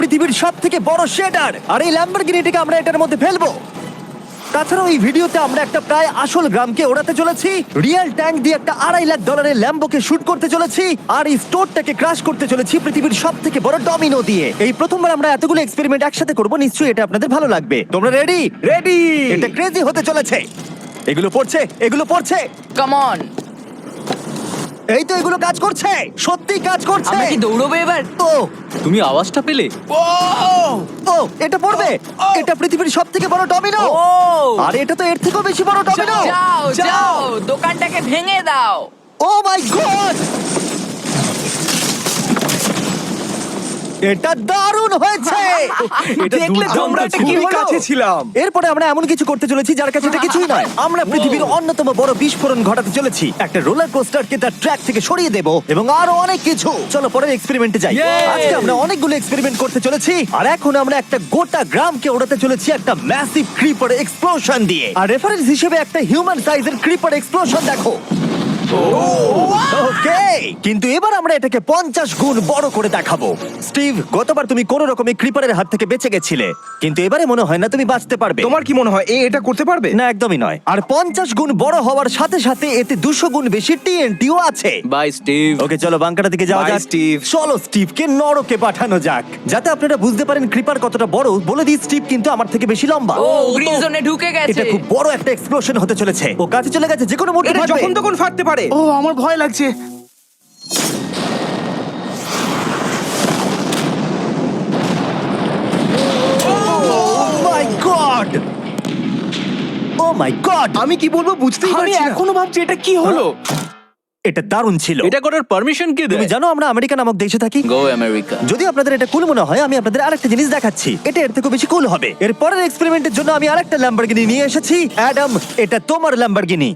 পৃথিবীর সব থেকে বড় শেডার, আর এই ল্যাম্বরগিনিটাকে আমরা এটার মধ্যে ফেলবো। তাছাড়াও এই ভিডিওতে আমরা একটা প্রায় আসল গ্রামকে ওড়াতে চলেছি, রিয়েল ট্যাঙ্ক দিয়ে একটা $2.5 লাখ ল্যাম্বোকে শুট করতে চলেছি, আর এই স্টোরটাকে ক্রাশ করতে চলেছি পৃথিবীর সব থেকে বড় ডমিনো দিয়ে। এই প্রথমবার আমরা এতগুলো এক্সপেরিমেন্ট একসাথে করবো, নিশ্চয়ই এটা আপনাদের ভালো লাগবে। তোমরা রেডি? রেডি। এটা ক্রেজি হতে চলেছে। এগুলো পড়ছে, এগুলো পড়ছে। Come on. এই তো এগুলো কাজ করছে, সত্যি কাজ করছে। আমরা কি দৌড়বো এবার? ও তুমি আওয়াজটা পেলে? ও এটা পড়বে। এটা পৃথিবীর সব থেকে বড় ডমিনো। ও আর এটা তো এর থেকেও বেশি বড় ডমিনো। যাও যাও দোকানটাকে ভেঙে দাও। ও মাই গড, এটা দারুণ হয়েছে। এটা দেখলে তোমরা এটা দুর্দান্ত কি ছিল। কাছে ছিলাম। এরপরে আমরা এমন কিছু করতে চলেছি যার কাছে এটা কিছুই নয়। আমরা পৃথিবীর অন্যতম বড় বিস্ফোরণ ঘটাতে চলেছি। একটা রোলার কোস্টারকে তার ট্র্যাক থেকে সরিয়ে দেব এবং আরো অনেক কিছু। চলো পরের এক্সপেরিমেন্টে যাই। Yay! আজকে আমরা অনেকগুলো এক্সপেরিমেন্ট করতে চলেছি, আর এখন আমরা একটা গোটা গ্রামকে ওড়াতে চলেছি একটা ম্যাসিভ ক্রিপার এক্সপ্লোশন দিয়ে। আর রেফারেন্স হিসেবে একটা হিউম্যান সাইজের ক্রিপার এক্সপ্লোশন দেখো। ওকে, কিন্তু এবার আমরা এটাকে 50 গুণ বড় করে দেখাবো। স্টিভ, গতবার তুমি কোন রকমে ক্রিপারের হাত থেকে বেঁচে গেছিলে, কিন্তু এবারে মনে হয় না তুমি বাঁচতে পারবে। তোমার কি মনে হয় এটা করতে পারবে? না, একদমই নয়। আর 50 গুণ বড় হওয়ার সাথে সাথে এতে 200 গুণ বেশি টিএনটিও আছে। Bye Steve. ওকে, চলো বাংকারের দিকে যাওয়া Bye, যাক। স্টিভ। চলো স্টিভকে নরকে পাঠানো যাক। যাতে আপনারা বুঝতে পারেন ক্রিপার কতটা বড়, বলে দিই স্টিভ কিন্তু আমার থেকে বেশি লম্বা। ও গ্রিন জোনে ঢুকে গেছে। এটা খুব বড় একটা এক্সপ্লোশন হতে চলেছে। ও কাছে চলে গেছে, যে কোনো মুহূর্তে এটা ফাটবে। যখন তখন ফাটতে পারে। ও আমার ভয় লাগছে। মাই গড, ও মাই গড, আমি কি বলবো বুঝতেই পারছি না। আমি এখনো ভাবছি এটা কি হলো। এটা দারুণ ছিল। এটা করার পারমিশন কে তুমি দেয়? জানো আমরা আমেরিকা নামক দেশে থাকি। গো আমেরিকা। যদি আপনাদের এটা কুল মনে হয়, আমি আপনাদের আরেকটা জিনিস দেখাচ্ছি। এটা এর থেকে বেশি কুল হবে। এর পরের এক্সপেরিমেন্টের জন্য আমি আরেকটা ল্যাম্বরগিনি নিয়ে এসেছি। অ্যাডাম, এটা তোমার ল্যাম্বরগিনি।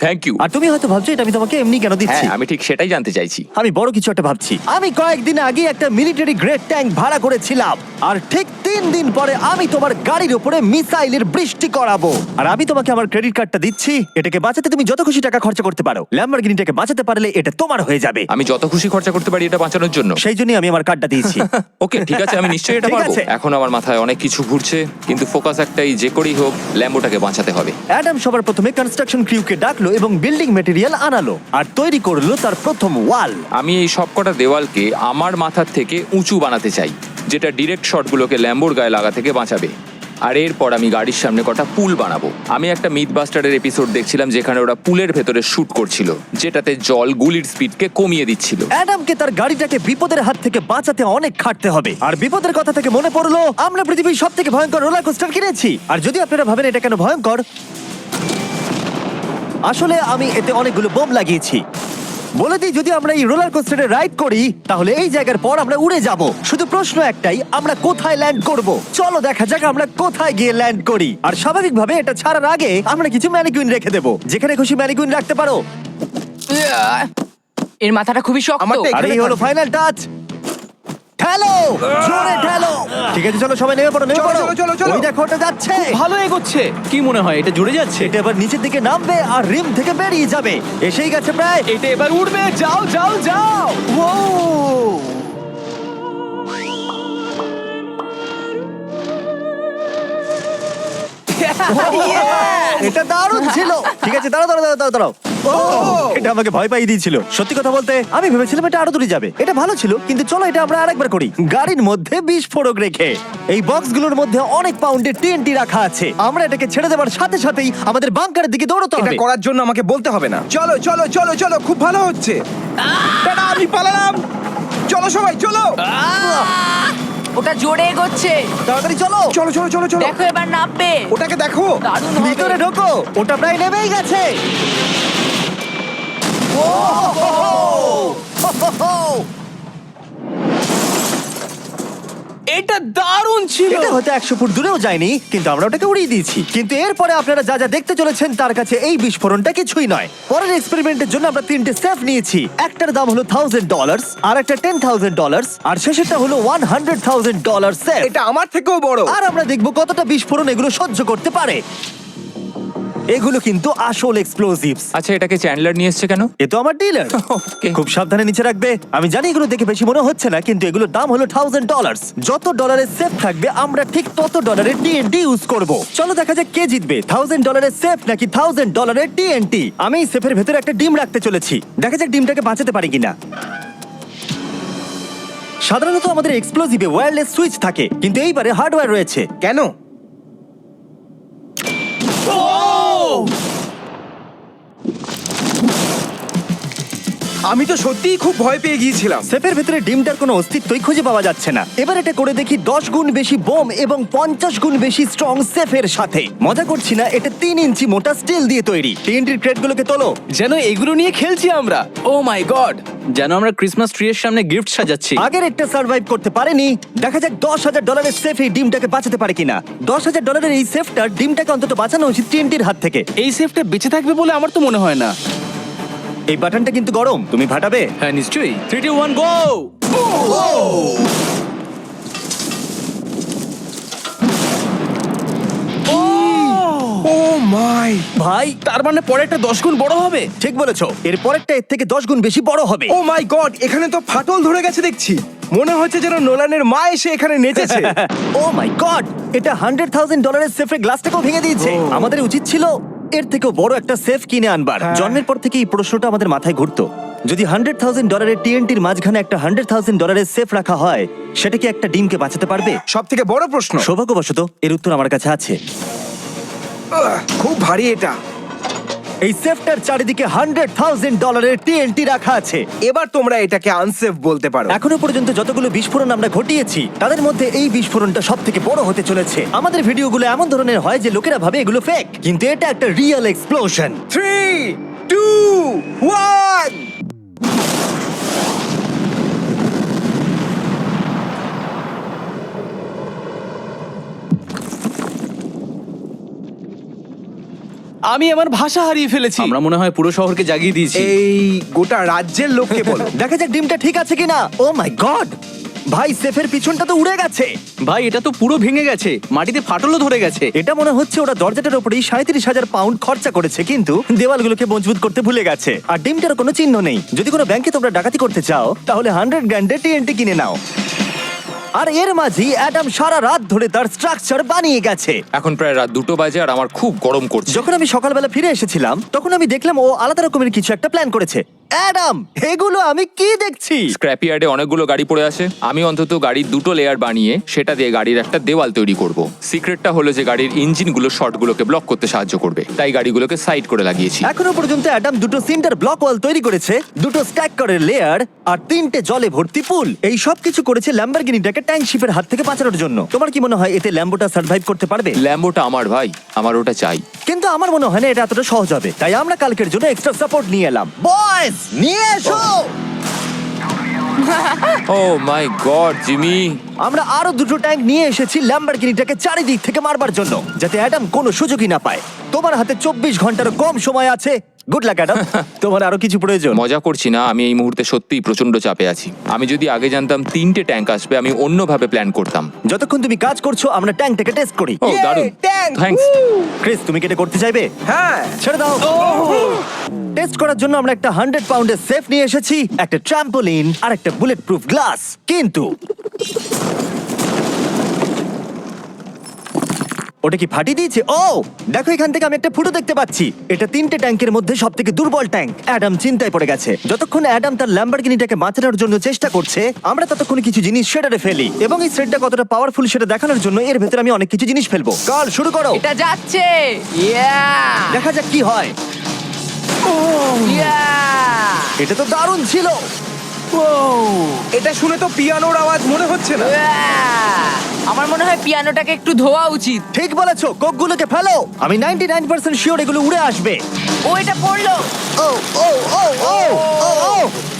Thank you. আর তুমি হয়তো ভাবছো এটা আমি তোমাকে এমনি কেন দিচ্ছি। হ্যাঁ, আমি ঠিক সেটাই জানতে চাইছি। আমি বড় কিছু একটা ভাবছি। আমি কয়েকদিন আগে একটা মিলিটারি গ্রেড ট্যাঙ্ক ভাড়া করেছিলাম, আর ঠিক 3 দিন পরে আমি তোমার গাড়ির উপরে মিসাইলের বৃষ্টি করাবো। আর আমি তোমাকে আমার ক্রেডিট কার্ডটা দিচ্ছি। এটাকে বাঁচাতে তুমি যত খুশি টাকা খরচা করতে পারো। ল্যাম্বরগিনিটাকে বাঁচাতে পারলে এটা তোমার হয়ে যাবে। আমি যত খুশি খরচা করতে পারি এটা বাঁচানোর জন্য। সেই জন্যই আমি আমার কার্ডটা দিয়েছি। ওকে, ঠিক আছে, আমি নিশ্চয়ই এটা ঠিক পারবো। আছে। এখন আমার মাথায় অনেক কিছু ঘুরছে, কিন্তু ফোকাস একটাই, যে করেই হোক ল্যাম্বোটাকে বাঁচাতে হবে। অ্যাডাম সবার প্রথমে কনস্ট্রাকশন ক্রিউকে ডাকলো এবং বিল্ডিং মেটেরিয়াল আনালো আর তৈরি করলো তার প্রথম ওয়াল। আমি এই সবকটা দেওয়ালকে আমার মাথার থেকে উঁচু বানাতে চাই, যেটা ডিরেক্ট শটগুলোকে ল্যাম্বোর গায়ে লাগা থেকে বাঁচাবে। আর এরপর আমি গাড়ির সামনে কটা পুল বানাবো। আমি একটা মিথবাস্টারের এপিসোড দেখছিলাম যেখানে ওরা পুলের ভেতরে শুট করছিল, যেটাতে জল গুলির স্পিডকে কমিয়ে দিচ্ছিল। অ্যাডামকে তার গাড়িটাকে বিপদের হাত থেকে বাঁচাতে অনেক খাটতে হবে। আর বিপদের কথা থেকে মনে পড়লো, আমরা পৃথিবীর সব থেকে ভয়ঙ্কর রোলার কোস্টার কিনেছি। আর যদি আপনারা ভাবেন এটা কেন ভয়ঙ্কর, আসলে আমি এতে অনেকগুলো বোম লাগিয়েছি। বলে দিই, যদি আমরা এই রোলার কোস্টারে রাইড করি তাহলে এই জায়গার পর আমরা উড়ে যাব। শুধু প্রশ্ন একটাই, আমরা কোথায় ল্যান্ড করব? চলো দেখা যাক আমরা কোথায় গিয়ে ল্যান্ড করি। আর স্বাভাবিকভাবে এটা ছাড়ার আগে আমরা কিছু ম্যানিকুইন রেখে দেবো। যেখানে খুশি ম্যানিকুইন রাখতে পারো। এর মাথাটা খুবই শক্ত। আমারটা আর এই হলো ফাইনাল টাচ। ঠেলো, জোরে ঠেলো। ঠিক আছে, চলো সবাই নেমে পড়ো, নেমে চলো, পড়ো। চলো, চলো, চলো। ওই দেখো ওটা যাচ্ছে। ভালো এগোচ্ছে। কি মনে হয় এটা জুড়ে যাচ্ছে? এটা এবার নিচের দিকে নামবে আর রিম থেকে বেরিয়ে যাবে। এসেই গেছে প্রায়। এটা এবার উঠবে। যাও যাও যাও। ও এটা দারুণ ছিল। ঠিক আছে, দাঁড়াও দাঁড়াও দাঁড়াও দাঁড়াও। এটা আমাকে ভয় পাইয়ে দিয়েছিল। সত্যি কথা বলতে আমি ভেবেছিলাম এটা আরো দূরে যাবে। এটা ভালো ছিল, কিন্তু চলো এটা আমরা আরেকবার করি। গাড়ির মধ্যে বিস্ফোরক রেখে। এই বক্সগুলোর মধ্যে অনেক পাউন্ডের টিএনটি রাখা আছে। আমরা এটাকে ছেড়ে দেওয়ার সাথে সাথেই আমাদের বাংকারের দিকে দৌড়তে এটা হবে। করার জন্য আমাকে বলতে হবে না। চলো চলো চলো চলো, খুব ভালো হচ্ছে। টাটা, আমি পালালাম। চলো সবাই চলো। ওটা জোরে এগোচ্ছে। তাড়াতাড়ি চলো। চলো চলো চলো চলো। দেখো এবার নামবে। ওটাকে দেখো। দারুণ ভিতরে হবে। ঢোকো, ওটা প্রায় নেমেই গেছে। এটা দারুণ ছিল। এটা হয়তো 100 ফুট দূরেও যায়নি, কিন্তু আমরা ওটাকে উড়িয়ে দিয়েছি। কিন্তু এরপরে আপনারা যা যা দেখতে চলেছেন তার কাছে এই বিস্ফোরণটা কিছুই নয়। পরের এক্সপেরিমেন্টের জন্য আমরা 3টে সেফ নিয়েছি। একটার দাম হলো $1000, আর একটা $10,000, আর শেষেরটা হলো $100,000 সেফ। এটা আমার থেকেও বড়। আর আমরা দেখবো কতটা বিস্ফোরণ এগুলো সহ্য করতে পারে। এগুলো কিন্তু আসল এক্সপ্লোসিভস। আচ্ছা, এটাকে চ্যান্ডলার নিয়ে এসছে কেন? এ তো আমার ডিলার। Okay. খুব সাবধানে নিচে রাখবে। আমি জানি এগুলো দেখে বেশি মনে হচ্ছে না, কিন্তু এগুলোর দাম হলো $1000। যত ডলারের সেফ থাকবে আমরা ঠিক তত ডলারের টিএনটি ইউজ করব। চলো দেখা যাক কে জিতবে, $1000 সেফ নাকি $1000 টিএনটি। আমি সেফের ভেতরে একটা ডিম রাখতে চলেছি, দেখা যাক ডিমটাকে বাঁচাতে পারি কিনা। সাধারণত আমাদের এক্সপ্লোসিভে ওয়্যারলেস সুইচ থাকে, কিন্তু এইবারে হার্ডওয়্যার রয়েছে। কেন? আমি তো সত্যিই খুব ভয় পেয়ে গিয়েছিলাম। সেফের ভেতরে ডিমটার কোনো অস্তিত্বই খুঁজে পাওয়া যাচ্ছে না। এবার এটা করে দেখি 10 গুণ বেশি বোম এবং 50 গুণ বেশি স্ট্রং সেফের সাথে। মজা করছি না, এটা 3 ইঞ্চি মোটা স্টিল দিয়ে তৈরি। টিএনটির ক্রেটগুলোকে তোলো। যেন এগুলো নিয়ে খেলছি আমরা। ও মাই গড, যেন আমরা ক্রিসমাস ট্রি এর সামনে গিফট সাজাচ্ছি। আগের একটা সার্ভাইভ করতে পারেনি, দেখা যাক $10,000 সেফ এই ডিমটাকে বাঁচাতে পারে কিনা। $10,000 এই সেফটার ডিমটাকে অন্তত বাঁচানো উচিত টিএনটির হাত থেকে। এই সেফটা বেঁচে থাকবে বলে আমার তো মনে হয় না। এই বাটনটা কিন্তু গরম, তুমি ফাটাবে। হ্যাঁ নিশ্চয়ই। 3 2 1 গো। ও মাই! ভাই তার মানে পরেরটা 10 গুণ বড় হবে। ঠিক বলেছো, এর পরেরটা এর থেকে 10 গুণ বেশি বড় হবে। ও মাই গড! এখানে তো ফাটল ধরে গেছে দেখছি। মনে হচ্ছে যেন নোলানের মা এসে এখানে নেচেছে। ও মাই গড, এটা $100,000 সেফের গ্লাসটাকেও ভেঙে দিয়েছে। আমাদের উচিত ছিল এর থেকেও বড় একটা সেফ কিনে আনবার। হ্যাঁ। জন্মের পর থেকে এই প্রশ্নটা আমাদের মাথায় ঘুরতো, যদি $100,000 টিএনটির মাঝখানে একটা $100,000 সেফ রাখা হয়, সেটা কি একটা ডিমকে বাঁচাতে পারবে? সব থেকে বড় প্রশ্ন। সৌভাগ্যবশত এর উত্তর আমার কাছে আছে। খুব ভারী এটা। এই সেফটার চারিদিকে $100,000 টিএনটি রাখা আছে। এবার তোমরা এটাকে আনসেফ বলতে পারো। এখনো পর্যন্ত যতগুলো বিস্ফোরণ আমরা ঘটিয়েছি তাদের মধ্যে এই বিস্ফোরণটা সব থেকে বড় হতে চলেছে। আমাদের ভিডিওগুলো এমন ধরনের হয় যে লোকেরা ভাবে এগুলো ফেক, কিন্তু এটা একটা রিয়েল এক্সপ্লোশন। 3 2 1 আমি আমার ভাষা হারিয়ে ফেলেছি। আমরা মনে হয় পুরো শহরকে জাগিয়ে দিয়েছি। এই গোটা রাজ্যের লোককে বলো। দেখা যাক ডিমটা ঠিক আছে কিনা। ও মাই গড, ভাই সেফের পিছনটা তো উড়ে গেছে। ভাই এটা তো পুরো ভেঙে গেছে, মাটিতে ফাটলও ধরে গেছে। এটা মনে হচ্ছে ওরা দরজাটার উপরেই 37,000 পাউন্ড খরচা করেছে, কিন্তু দেওয়ালগুলোকে মজবুত করতে ভুলে গেছে। আর ডিমটার কোনো চিহ্ন নেই। যদি কোনো ব্যাংকে তোমরা ডাকাতি করতে চাও তাহলে 100 গ্র্যান্ডের টিএনটি কিনে নাও। আর এর মাঝেই অ্যাডাম সারা রাত ধরে তার স্ট্রাকচার বানিয়ে গেছে। এখন প্রায় রাত 2টো বাজে আর আমার খুব গরম করছে। যখন আমি সকালবেলা ফিরে এসেছিলাম তখন আমি দেখলাম ও আলাদা রকমের কিছু একটা প্ল্যান করেছে। অ্যাডাম, এগুলো আমি কি দেখছি? স্ক্র্যাপ ইয়ার্ডে অনেকগুলো গাড়ি পড়ে আছে। আমি অন্তত গাড়ির 2টো লেয়ার বানিয়ে সেটা দিয়ে গাড়ির একটা দেওয়াল তৈরি করব। সিক্রেটটা হলো যে গাড়ির ইঞ্জিনগুলো শর্টগুলোকে ব্লক করতে সাহায্য করবে, তাই গাড়িগুলোকে সাইড করে লাগিয়েছি। এখনো পর্যন্ত অ্যাডাম 2টো সিন্টার ব্লক ওয়াল তৈরি করেছে, 2টো স্ট্যাক করের লেয়ার আর 3টে জলে ভর্তি পুল। এই সব কিছু করেছে ল্যাম্বরগিনিটাকে ট্যাঙ্ক শিপের হাত থেকে বাঁচানোর জন্য। তোমার কি মনে হয় এতে ল্যাম্বোটা সার্ভাইভ করতে পারবে? ল্যাম্বোটা আমার ভাই, আমার ওটা চাই। কিন্তু আমার মনে হয় না এটা এতটা সহজ হবে, তাই আমরা কালকের জন্য এক্সট্রা সাপোর্ট নিয়ে এলাম। বয়েজ, নিয়ে এসো। ও মাই গড জিমি, আমরা আরো 2টো ট্যাঙ্ক নিয়ে এসেছি ল্যাম্বরগিনিটাকে চারিদিক থেকে মারবার জন্য, যাতে অ্যাডাম কোনো সুযোগই না পায়। তোমার হাতে 24 ঘন্টারও কম সময় আছে। Good luck Adam. তোমার আরো কিছু প্রয়োজন? মজা করছি না, আমি এই মুহূর্তে সত্যিই প্রচন্ড চাপে আছি। আমি যদি আগে জানতাম 3টে ট্যাঙ্ক আসবে, আমি অন্যভাবে প্ল্যান করতাম। যতক্ষণ তুমি কাজ করছো আমরা ট্যাঙ্কটাকে টেস্ট করি। ও দারুণ, ট্যাঙ্ক! থ্যাঙ্কস। ক্রিস, তুমি কি এটা করতে চাইবে? হ্যাঁ। ছেড়ে দাও। টেস্ট করার জন্য আমরা একটা 100 পাউন্ডের সেফ নিয়ে এসেছি, একটা ট্রাম্পোলিন আর একটা বুলেট প্রুফ গ্লাস। কিন্তু ওটা কি ফাটিয়ে দিয়েছে? ও দেখো, এখান থেকে আমি একটা ফুটো দেখতে পাচ্ছি। এটা 3টে ট্যাঙ্কের মধ্যে সব থেকে দুর্বল ট্যাঙ্ক। অ্যাডাম চিন্তায় পড়ে গেছে। যতক্ষণ অ্যাডাম তার ল্যাম্বরগিনিটাকে বাঁচানোর জন্য চেষ্টা করছে, আমরা ততক্ষণ কিছু জিনিস শেডারে ফেলি, এবং এই শেডটা কতটা পাওয়ারফুল সেটা দেখানোর জন্য এর ভেতরে আমি অনেক কিছু জিনিস ফেলবো। কাল শুরু করো। এটা যাচ্ছে। ইয়া দেখা যাক কি হয়। ইয়া এটা তো দারুণ ছিল। এটা শুনে তো পিয়ানোর আওয়াজ মনে হচ্ছে না। আমার মনে হয় পিয়ানোটাকে একটু ধোয়া উচিত। ঠিক বলেছো, কোকগুলোকে ফেলো। আমি 99% শিওর এগুলো উড়ে আসবে। ও এটা পড়লো। ও ও ও ও ও ও।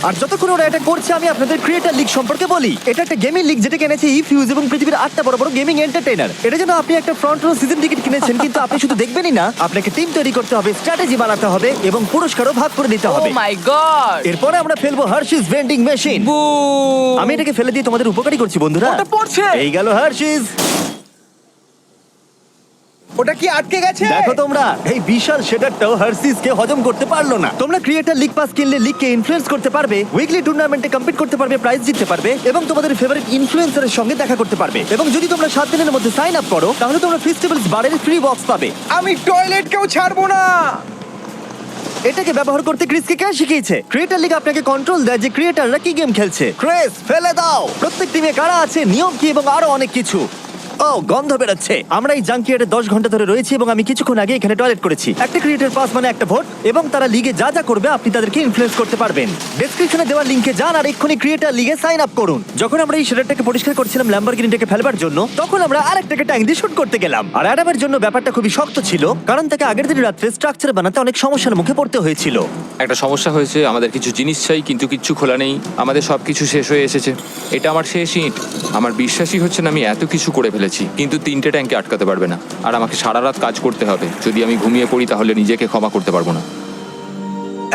আর যতক্ষণ ওরা এটা করছে আমি আপনাদের ক্রিয়েটর লিগ সম্পর্কে বলি। এটা একটা গেমিং লিগ যেটা কিনেছে ইফিউজ এবং পৃথিবীর 8টা বড় বড় গেমিং এন্টারটেইনার। এটা যেন আপনি একটা ফ্রন্ট রো সিজন টিকিট কিনেছেন, কিন্তু আপনি শুধু দেখবেনই না, আপনাকে টিম তৈরি করতে হবে, স্ট্র্যাটেজি বানাতে হবে এবং পুরস্কারও ভাগ করে দিতে ও হবে। মাই গড। এরপরে আমরা ফেলবো হার্শিস ভেন্ডিং মেশিন। বু আমি এটাকে ফেলে দিয়ে তোমাদের উপকারী করছি বন্ধুরা। ওটা পড়ছে। এই গেল হার্শিস। ওটা কি আটকে গেছে? দেখো তোমরা, এই বিশাল শেডারটাও হার্সিস কে হজম করতে পারলো না। তোমরা ক্রিয়েটার লিগ পাস কিনলে লিগকে ইনফ্লুয়েন্স করতে পারবে, উইকলি টুর্নামেন্টে কম্পিট করতে পারবে, প্রাইজ জিততে পারবে এবং তোমাদের ফেভারিট ইনফ্লুয়েন্সারের সঙ্গে দেখা করতে পারবে। এবং যদি তোমরা 7 দিনের মধ্যে সাইন আপ করো তাহলে তোমরা ফেস্টিভ্যালস বারের ফ্রি বক্স পাবে। আমি টয়লেট কেউ ছাড়বো না। এটাকে ব্যবহার করতে ক্রিসকে কে শিখিয়েছে? ক্রিয়েটার লিগ আপনাকে কন্ট্রোল দেয় যে ক্রিয়েটাররা কি গেম খেলছে। ক্রিস, ফেলে দাও। প্রত্যেক টিমে কারা আছে, নিয়ম কি এবং আরো অনেক কিছু। ও, গন্ধ বেরোচ্ছে। আমরা এই জাঙ্কিয়ার্ডে 10 ঘন্টা ধরে রয়েছি এবং আমি কিছুক্ষণ আগে এখানে টয়লেট করেছি। একটা ক্রিয়েটার পাস মানে একটা ভোট, এবং তারা লিগে যা যা করবে আপনি তাদেরকে ইনফ্লুয়েন্স করতে পারবেন। ডেসক্রিপশনে দেওয়া লিংকে যান আর এক্ষুনি ক্রিয়েটার লিগে সাইন আপ করুন। যখন আমরা এই শেডারটাকে পরিষ্কার করছিলাম ল্যাম্বরগিনিটাকে ফেলবার জন্য, তখন আমরা আরেকটাকে ট্যাঙ্ক দিয়ে শুট করতে গেলাম। আর অ্যাডামের জন্য ব্যাপারটা খুবই শক্ত ছিল, কারণ তাকে আগের দিন রাত্রে স্ট্রাকচার বানাতে অনেক সমস্যার মুখে পড়তে হয়েছিল। একটা সমস্যা হয়েছে, আমাদের কিছু জিনিস চাই কিন্তু কিচ্ছু খোলা নেই। আমাদের সবকিছু শেষ হয়ে এসেছে। এটা আমার শেষ ইট। আমার বিশ্বাসই হচ্ছে না আমি এত কিছু করে ফেলেছি, কিন্তু 3টে ট্যাঙ্কে আটকাতে পারবে না। আর আমাকে সারা রাত কাজ করতে হবে। যদি আমি ঘুমিয়ে পড়ি তাহলে নিজেকে ক্ষমা করতে পারবো না।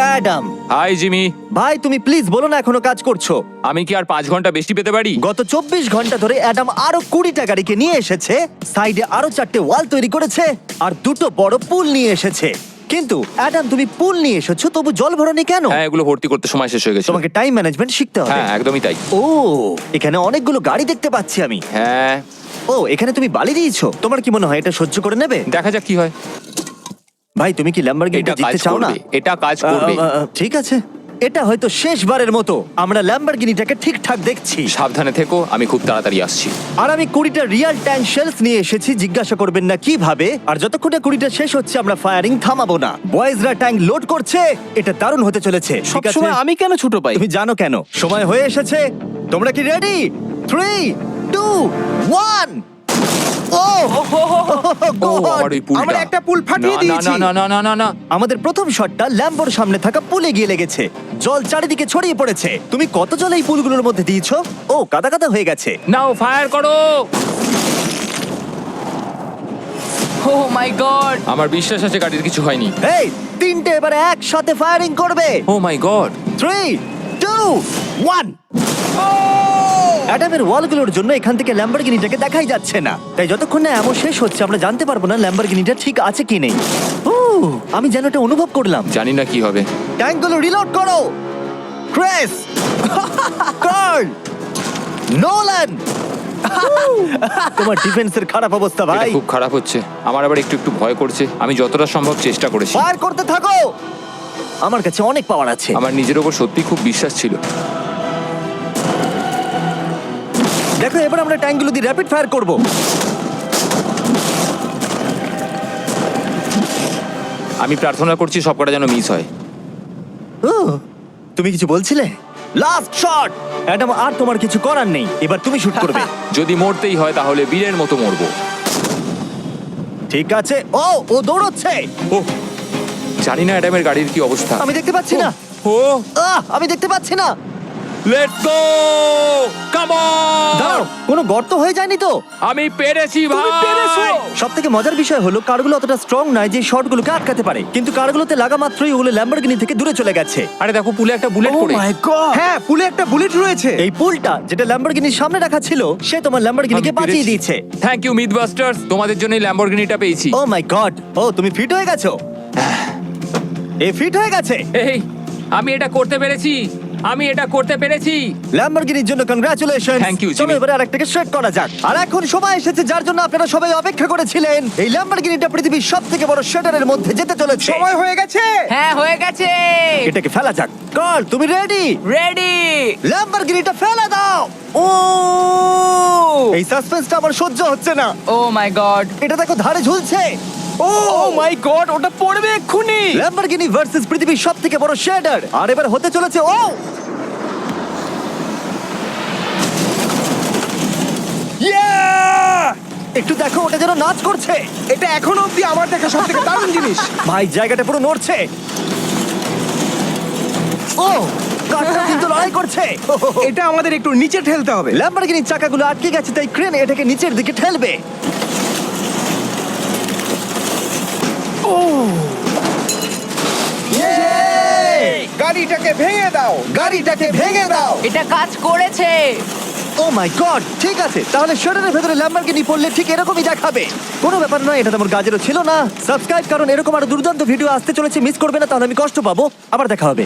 Adam hi Jimmy. ভাই, তুমি প্লিজ বলো না এখনো কাজ করছো। আমি কি আর 5 ঘন্টা বেশি পেতে পারি? গত 24 ঘন্টা ধরে অ্যাডাম আরো 20টা গাড়িকে নিয়ে এসেছে, সাইডে আরো 4টে ওয়াল তৈরি করেছে আর 2টো বড় পুল নিয়ে এসেছে। কিন্তু অ্যাডাম, তুমি পুল নিয়ে এসেছো, তবু জল ভরনি কেন? হ্যাঁ, এগুলো ভর্তি করতে সময় শেষ হয়ে গেছে। তোমাকে টাইম ম্যানেজমেন্ট শিখতে হবে। হ্যাঁ, একদমই তাই। ও, এখানে অনেকগুলো গাড়ি দেখতে পাচ্ছি আমি। হ্যাঁ, ও, এখানে তুমি বালি দিয়েছো। তোমার কি মনে হয় এটা সহ্য করে নেবে? দেখা যাক কি হয়। ভাই, তুমি কি ল্যাম্বরগিনিটা এটা কাজ জিততে চাও না? করবে, এটা কাজ করবে। ঠিক আছে, এটা হয়তো শেষবারের মতো আমরা ল্যাম্বরগিনিটাকে ঠিকঠাক দেখছি। সাবধানে থেকো, আমি খুব তাড়াতাড়ি আসছি। আর আমি 20টা রিয়েল ট্যাঙ্ক শেলস নিয়ে এসেছি। জিজ্ঞাসা করবেন না কিভাবে। আর যতক্ষণ না 20টা শেষ হচ্ছে আমরা ফায়ারিং থামাবো না। বয়েজরা ট্যাঙ্ক লোড করছে, এটা দারুণ হতে চলেছে। ঠিক আছে, সবসময় আমি কেন ছোট পাই? তুমি জানো কেন। সময় হয়ে এসেছে। তোমরা কি রেডি? 3, 2, 1। ও, ও, আমার ওই পুলটা। আমরা একটা পুল ফাটিয়ে না, দিয়েছি। না, না, না, না, না। আমাদের প্রথম শটটা ল্যাম্বোর সামনে থাকা পুলে গিয়ে লেগেছে। জল চারিদিকে ছড়িয়ে পড়েছে। তুমি কত জল এই পুলগুলোর মধ্যে দিয়েছো? ও, কাদা কাদা হয়ে গেছে। নাও, ফায়ার করো। ও মাই গড! আমার বিশ্বাস আছে গাড়ির কিছু হয়নি। এই, 3টে এবারে একসাথে ফায়ারিং করবে। ও মাই গড। 3, 2, 1। অ্যাডামের ওয়ালগুলোর জন্য এখান থেকে ল্যাম্বরগিনিটাকে দেখাই যাচ্ছে না, তাই যতক্ষণ না এমন শেষ হচ্ছে আমরা জানতে পারবো না ল্যাম্বরগিনিটা ঠিক আছে কি নেই। আমি যেন এটা অনুভব করলাম। জানি না কি হবে। ট্যাঙ্কগুলো রিলোড করো। Kress, Carl, Nolan. তোমার ডিফেন্সের খারাপ অবস্থা এটা ভাই। খুব খারাপ হচ্ছে। আমার আবার একটু একটু ভয় করছে। আমি যতটা সম্ভব চেষ্টা করেছি। ফায়ার করতে থাকো। আমার কাছে অনেক পাওয়ার আছে। আমার নিজের ওপর সত্যি খুব বিশ্বাস ছিল। দেখো, এবার আমরা ট্যাঙ্কগুলো দিয়ে র্যাপিড ফায়ার করব। আমি প্রার্থনা করছি সবকটা যেন মিস হয়। ও, তুমি কিছু বলছিলে? Last shot. অ্যাডাম, আর তোমার কিছু করার নেই, এবার তুমি শুট করবে। যদি মরতেই হয় তাহলে বীরের মতো মরবো। ঠিক আছে। ও, ও দৌড়চ্ছে। ও, জানি না অ্যাডামের গাড়ির কি অবস্থা। আমি দেখতে পাচ্ছি না। ও, আমি দেখতে পাচ্ছি না। Let's go, come on. দাঁড়াও, কোনো গর্ত হয়ে যায়নি তো? আমি পেরেছি ভাই। সব থেকে মজার বিষয় হলো কারগুলো অতটা স্ট্রং নয় যে শটগুলোকে আটকাতে পারে, কিন্তু কারগুলোতে লাগা মাত্রই ওগুলো ল্যাম্বরগিনি থেকে দূরে চলে গেছে। আরে দেখো, পুলে একটা বুলেট পড়ে। হ্যাঁ, পুলে একটা বুলেট রয়েছে। এই পুলটা যেটা ল্যাম্বরগিনির সামনে রাখা ছিল, সে তোমার ল্যাম্বরগিনিকে বাঁচিয়ে দিয়েছে। থ্যাংক ইউ মিথবাস্টার্স, তোমাদের জন্যই ল্যাম্বরগিনিটা পেয়েছি। ও মাই গড। ও, তুমি ফিট হয়ে গেছো। এ ফিট হয়ে গেছে। এই, আমি এটা করতে পেরেছি। আমি এটা করতে পেরেছি। ল্যাম্বরগিনির জন্য কংগ্রাচুলেশন। Thank you, চলো Jimmy. এবারে আরেকটাকে সেট করা যাক। আর এখন সময় এসেছে যার জন্য আপনারা সবাই অপেক্ষা করেছিলেন। এই ল্যাম্বরগিনিটা পৃথিবীর সবথেকে বড় শেডারের মধ্যে যেতে চলেছে। সময় হয়ে গেছে। হ্যাঁ, হয়ে গেছে। এটাকে ফেলা যাক। কার্ল, তুমি রেডি? রেডি। ল্যাম্বরগিনিটা ফেলে দাও। ও, এই সাসপেন্সটা আমার সহ্য হচ্ছে না। ও মাই গড! এটা দেখো, ধারে ঝুলছে। ও মাই গড, ওটা পড়বে এক্ষুনি। ল্যাম্বরগিনি ভার্সেস পৃথিবীর সবথেকে বড় শেডার। আর এবার হতে চলেছে। ও, একটু দেখো, ওটা যেন নাচ করছে। এটা এখনো অব্দি আমার দেখা সবথেকে দারুণ জিনিস। ভাই, জায়গাটা পুরো নড়ছে। ও, কারটা কিন্তু লড়াই করছে। এটা আমাদের একটু নিচে ঠেলতে হবে। ল্যাম্বরগিনির চাকাগুলো আটকে গেছে, তাই ক্রেন এটাকে নিচের দিকে ঠেলবে। গাড়িটাকে ভেঙে দাও। গাড়িটাকে ভেঙে দাও। এটা কাজ করেছে। ও মাই গড, ঠিক আছে, তাহলে শাটারের ভেতরে ল্যাম্বরগিনি পড়লে ঠিক এরকমই দেখাবে। কোনো ব্যাপার নয়, এটা তোমার কাজেরও ছিল না। সাবস্ক্রাইব, কারণ এরকম আরো দুর্দান্ত ভিডিও আসতে চলেছে, মিস করবে না, তাহলে আমি কষ্ট পাবো। আবার দেখা হবে।